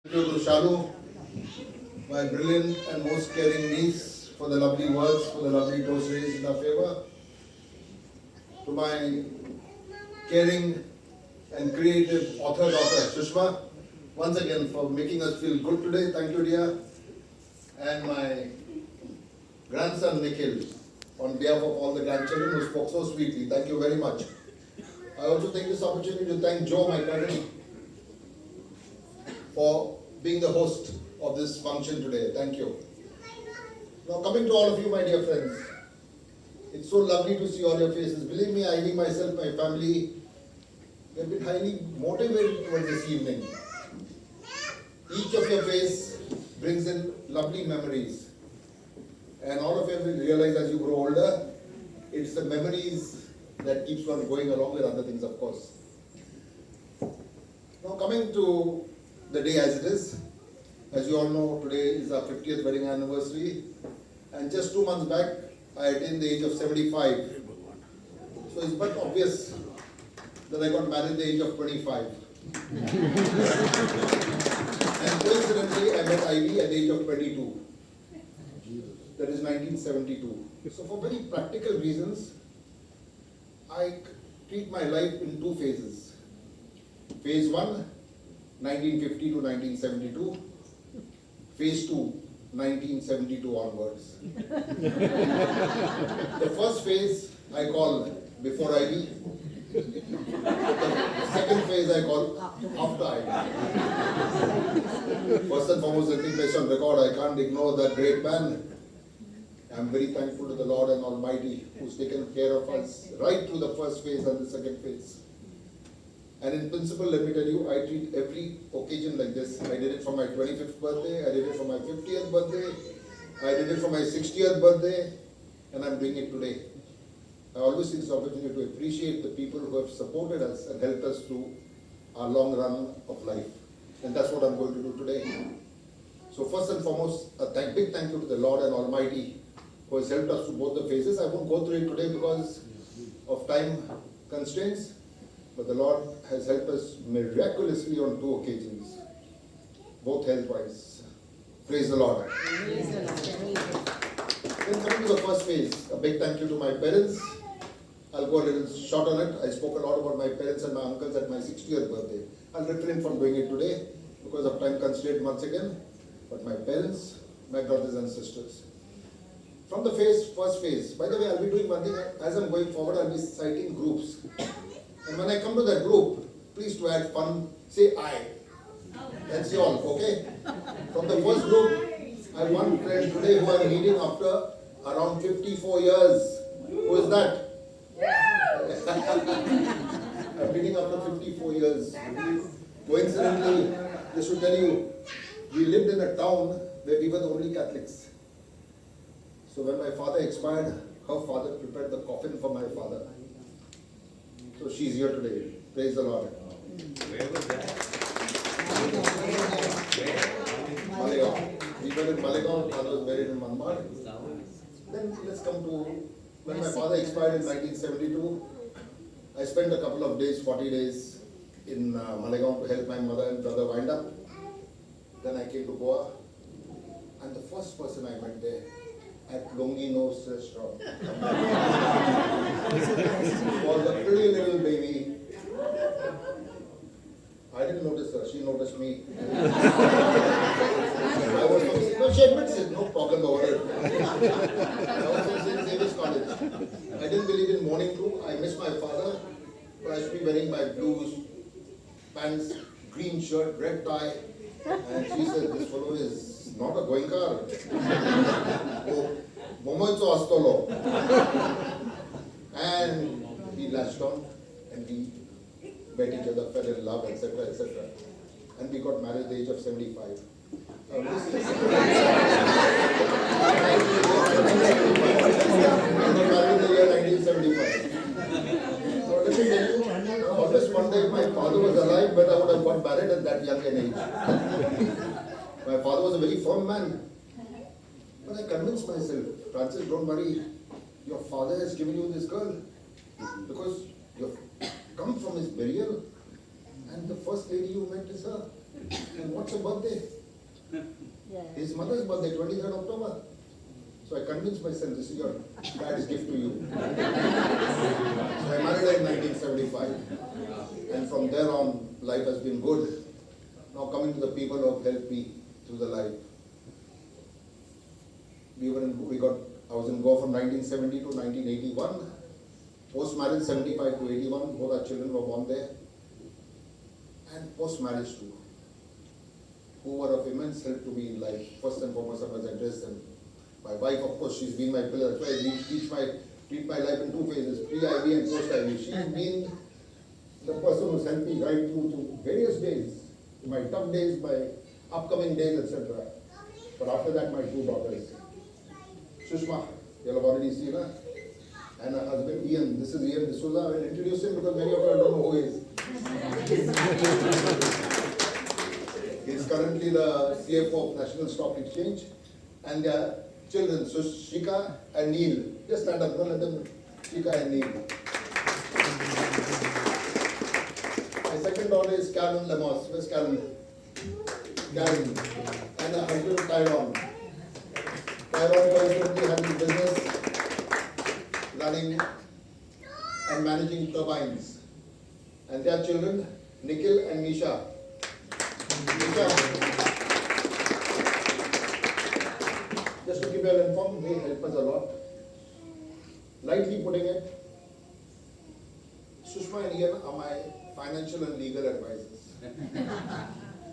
Thank you to Shalu, my brilliant and most caring niece, for the lovely words, for the lovely toast raised in our favor. To my caring and creative author daughter Sushma, once again for making us feel good today. Thank you, dear. And my grandson Nikhil, on behalf of all the grandchildren who spoke so sweetly. Thank you very much. I also take this opportunity to thank Joe, my cousin, for being the host of this function today. Thank you. Now coming to all of you, my dear friends, it's so lovely to see all your faces. Believe me, I myself, my family, we have been highly motivated towards this evening. Each of your face brings in lovely memories. And all of you will realize as you grow older, it's the memories that keeps one going along with other things, of course. Now coming to the day as it is, as you all know, today is our 50th wedding anniversary, and just 2 months back, I attained the age of 75. So it's but obvious that I got married at the age of 25. And coincidentally, I met Ivy at the age of 22. That is 1972. So for very practical reasons, I treat my life in two phases. Phase 1, 1950 to 1972. Phase 2, 1972 onwards. The first phase I call before Ivy. The second phase I call after Ivy. First and foremost, I think based on record, I can't ignore that great man. I'm very thankful to the Lord and Almighty who's taken care of us right through the first phase and the second phase. And in principle, let me tell you, I treat every occasion like this. I did it for my 25th birthday, I did it for my 50th birthday, I did it for my 60th birthday, and I'm doing it today. I always take this opportunity to appreciate the people who have supported us and helped us through our long run of life. And that's what I'm going to do today. So first and foremost, a big thank you to the Lord and Almighty who has helped us through both the phases. I won't go through it today because of time constraints. But the Lord has helped us miraculously on 2 occasions, both health-wise. Praise the Lord. Praise the Lord. Then coming to the first phase, a big thank you to my parents. I'll go a little short on it. I spoke a lot about my parents and my uncles at my 60th birthday. I'll refrain from doing it today because of time constraint once again. But my parents, my brothers and sisters. From the first phase, by the way, I'll be doing one thing. As I'm going forward, I'll be citing groups. And when I come to that group, please to add fun, say I. That's all, okay? From the first group, I have one friend today who I'm meeting after around 54 years. Who is that? I'm meeting after 54 years. Coincidentally, just to tell you, we lived in a town where we were the only Catholics. So when my father expired, her father prepared the coffin for my father. So she's here today. Praise the Lord. Where was that? Malegaon. We were in Malegaon, father was buried in Manmad. Then let's come to when my father expired in 1972. I spent a couple of days, 40 days in Malegaon to help my mother and brother wind up. Then I came to Goa. And the first person I met there at Longino's restaurant was a pretty little baby. I didn't notice her, she noticed me. I was from, no, she admits it, no problem over it. I was from St. Xavier's College. I didn't believe in morning too. I missed my father, but I should be wearing my blue pants, green shirt, red tie. And she said, this fellow is not a Goenkar. Oh, Momoitso Astolo. And we latched on and we met each other, fell in love, etc., etc. And we got married at the age of 75. I got married in the year 1975. So let me tell you, always one day my father was alive, but I would have got married at that young age. My father was a very firm man. But I convinced myself, Francis, don't worry, your father has given you this girl because you've come from his burial and the first lady you met is her. And what's her birthday? His mother's birthday, 23rd October. So I convinced myself, this is your dad's gift to you. So I married her in 1975. And from there on, life has been good. Now coming to the people who have helped me through the life. I was in Goa from 1970 to 1981. Post-marriage 75 to 81, both our children were born there. And post-marriage too, who were of immense help to me in life. First and foremost, I must address them. My wife, of course, she's been my pillar. That's why I treat my life in two phases, pre-IV and post-IV. She's been the person who's helped me right through to various days, my tough days, my upcoming days, etc. But after that, my two daughters. Sushma, you'll have already seen her. And her husband, Ian. This is Ian D'Souza. I will introduce him because many of you don't know who he is. He is currently the CFO of National Stock Exchange. And their children, Shika and Neil. Just stand up, don't let them, Shika and Neil. My second daughter is Karen Lemos. Where's Karen? Karen. And her husband, Tyrone. Tyrone currently handling business, running and managing turbines. And their children, Nikhil and Nisha. Just to keep you all informed, they help us a lot. Lightly putting it, Sushma and Ian are my financial and legal advisors.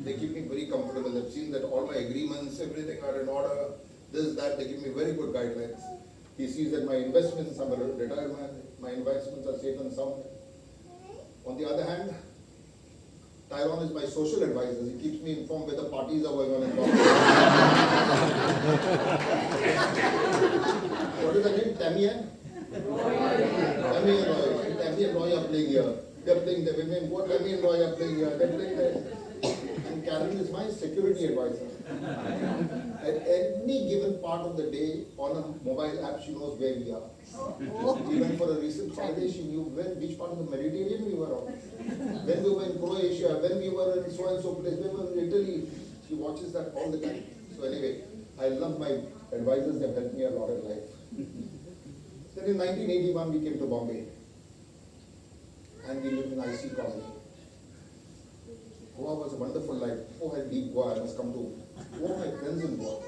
They keep me very comfortable. They've seen that all my agreements, everything are in order, this, that, they give me very good guidelines. He sees that my investments, I'm a retired man, my investments are safe and sound. On the other hand, Tyrone is my social advisor. He keeps me informed where the parties are going on in Bombay. What is the name? Tammy and Roy. Tammy and Roy are playing here. They're playing the women. What Tammy and Roy are playing here. They're playing there. And Karen is my security advisor. At any given part of the day, on a mobile app, she knows where we are. Even for a recent holiday, she knew which part of the Mediterranean we were on. When we were in Croatia, when we were in so and so place, when we were in Italy, she watches that all the time. So anyway, I love my advisors, they've helped me a lot in life. Then in 1981, we came to Bombay. And we lived in IC Colony. Goa was a wonderful life. Oh, I leave Goa, I must come to all my friends in Goa.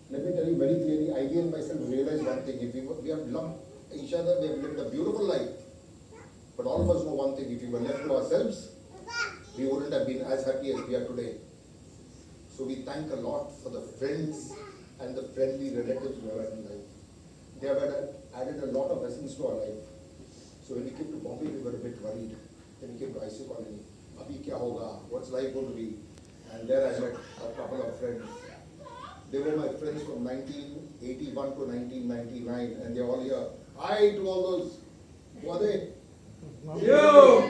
Let me tell you very clearly, I and myself realized one thing. If we have loved each other, we have lived a beautiful life. But all of us know one thing, if we were left to ourselves, we wouldn't have been as happy as we are today. So we thank a lot for the friends and the friendly relatives we have had in life. They have added a lot of lessons to our life. So when we came to Bombay, we were a bit worried. Then we came to IC Colony. Abhi kya hoga? What's life going to be? And there I met a couple of friends. They were my friends from 1981 to 1999, and they're all here. Hi to all those. Who are they? You!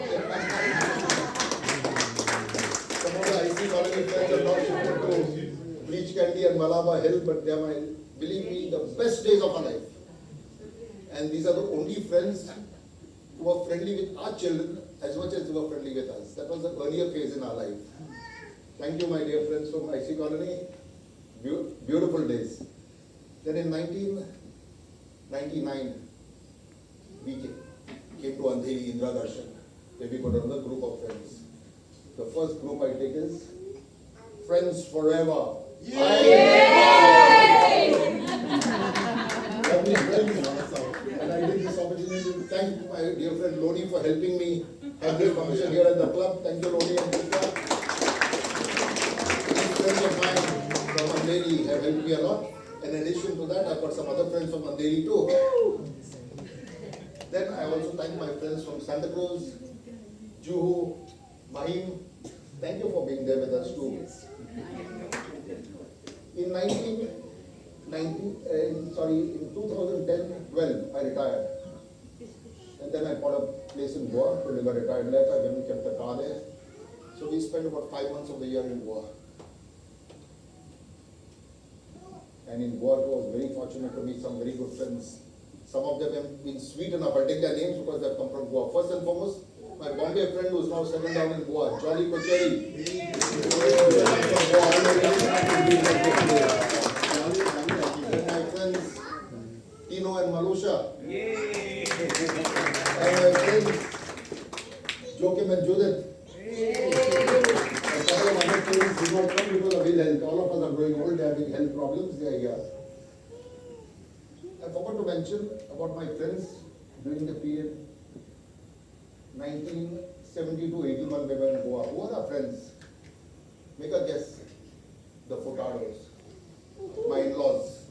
Some of the IC Colony friends are not shifted to Bleach Candy and Malaba Hill, but they are my, believe me, the best days of our life. And these are the only friends who are friendly with our children as much as they were friendly with us. That was the earlier phase in our life. Thank you, my dear friends from IC Colony. Beautiful days. Then in 1999, we came to Andheri Indra Darshan, where we got another group of friends. The first group I take is Friends Forever. Lovely friends. And I take this opportunity to thank my dear friend Loni for helping me have this function here at the club. Thank you, Loni and Krishna. These friends of mine from Andheri have helped me a lot. In addition to that, I've got some other friends from Andheri too. Then I also thank my friends from Santa Cruz, Juhu, Mahim. Thank you for being there with us too. In 2010-12, I retired. And then I bought a place in Goa to live a retired life. I went and kept the car there. So we spent about 5 months of the year in Goa. And in Goa, I was very fortunate to meet some very good friends. Some of them have been sweet enough. I'll take their names because they've come from Goa. First and foremost, my Bombay friend who's now settled down in Goa, Jolly Kocheri. And my friends Tino and Malusha. And my friends Joachim and Judith. A couple of other friends did not come because of ill health. All of us are growing old, they are having health problems, they are here. I forgot to mention about my friends during the period 1970 to 81 they were in Goa. Who are our friends? Make a guess. The Furtados. My in-laws.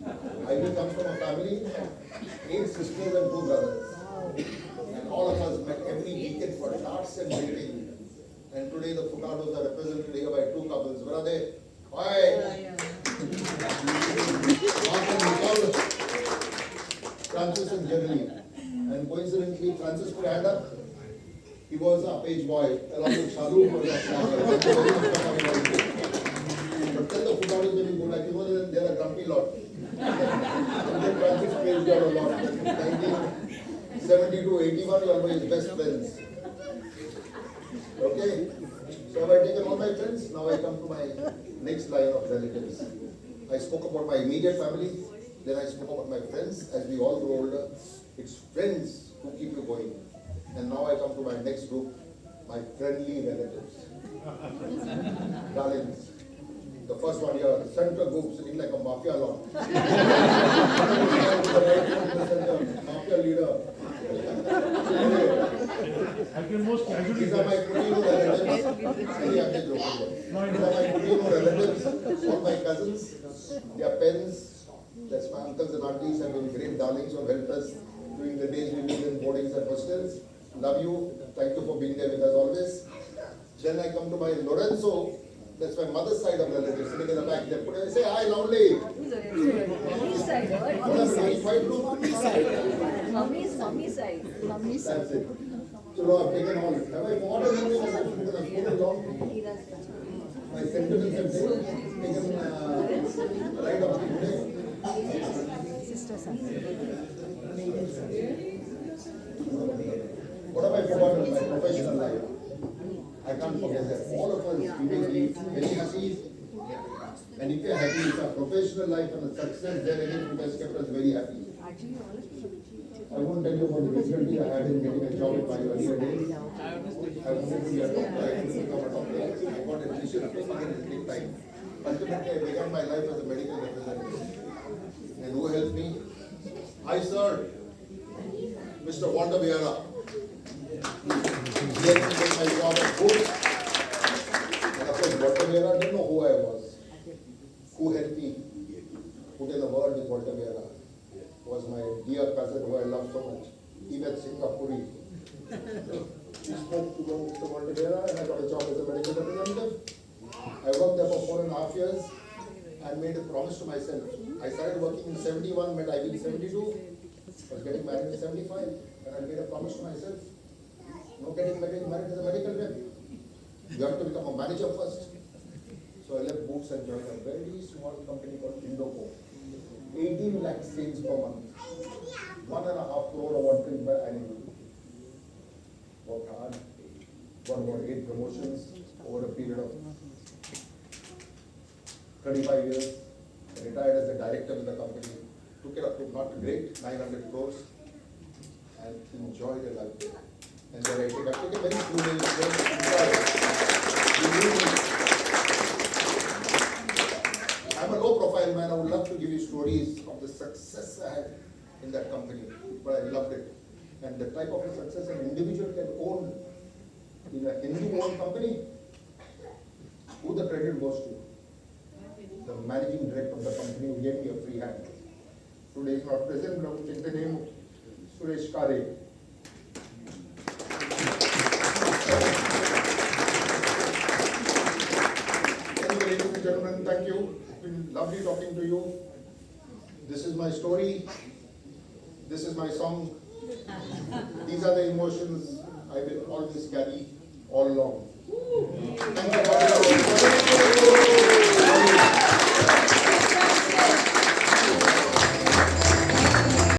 I come from a family, 8 sisters and 2 brothers. And all of us met every weekend for tarts and drinking. And today the Furtados are represented here by 2 couples. Where are they? Hi! Mark and Nicole, Francis and Jenny. And coincidentally, Francis put hand up. He was a page boy, along with Shalu for the But tell the Furtados when you go back, you know that they're a grumpy lot. And then Francis praised God a lot. 1970 to 81, you are my best friends. Okay? So have I taken all my friends? Now I come to my next line of relatives. I spoke about my immediate family, then I spoke about my friends. As we all grow older, it's friends who keep you going. And now I come to my next group, my friendly relatives. Darlings. The first one here, the central group sitting like a mafia lot. Mafia leader. These are my Putino relatives. These are my Putino relatives, all my cousins, their parents, that's my uncles and aunties have been great darlings who have helped us during the days we lived in boardings and hostels. Love you. Thank you for being there with us always. Then I come to my Lorenzo. That's my mother's side of relatives sitting in the back there. Put it, say hi loudly. Mummy's side. What? Mummy's side. Mummy's side. Mummy's side. Mummy's side. That's it. So now I've taken all. Have I forgotten anything? Because I've spoken long. My sentiments have taken right up to today. What have I forgotten in my professional life? I can't forget that. All of us, we will be very happy. And if we are happy with our professional life and the success therein, it has kept us very happy. I won't tell you about the difficulty I had in getting a job in my earlier days. I wanted to be a doctor, I couldn't become a doctor. I got admission, again it took time. Ultimately, I began my life as a medical representative. And who helped me? Hi, sir. Mr. Walter Vieira. He helped me get my job at Boots. And of course, Walter Vieira didn't know who I was. Who helped me put in a word with Walter Vieira was my dear cousin who I love so much, Yvette Singapuri. She spoke to Mr. Walter Vieira and I got a job as a medical representative. I worked there for 4.5 years and made a promise to myself. I started working in 71, met Ivy in 72, was getting married in 75, and I made a promise to myself. No getting married as a medical rep. You have to become a manager first. So I left Boots and joined a very small company called Indoco. 18 lakh sales per month. 1.5 crore award per annual. Worked hard. Got about 8 promotions over a period of 35 years. Retired as a director in the company. Took it up to not great, 900 crores. And enjoyed a life. And then I took a very few I'm a low profile man. I would love to give you stories of the success I had in that company, but I loved it. And the type of success an individual can own in a Hindu-owned company, who the credit goes to? The managing director of the company who gave me a free hand. Today is not present, but I would take the name of Suresh Kare. Anyway, ladies and gentlemen, thank you. It's been lovely talking to you. This is my story. This is my song. These are the emotions I will always carry all along. Thank you.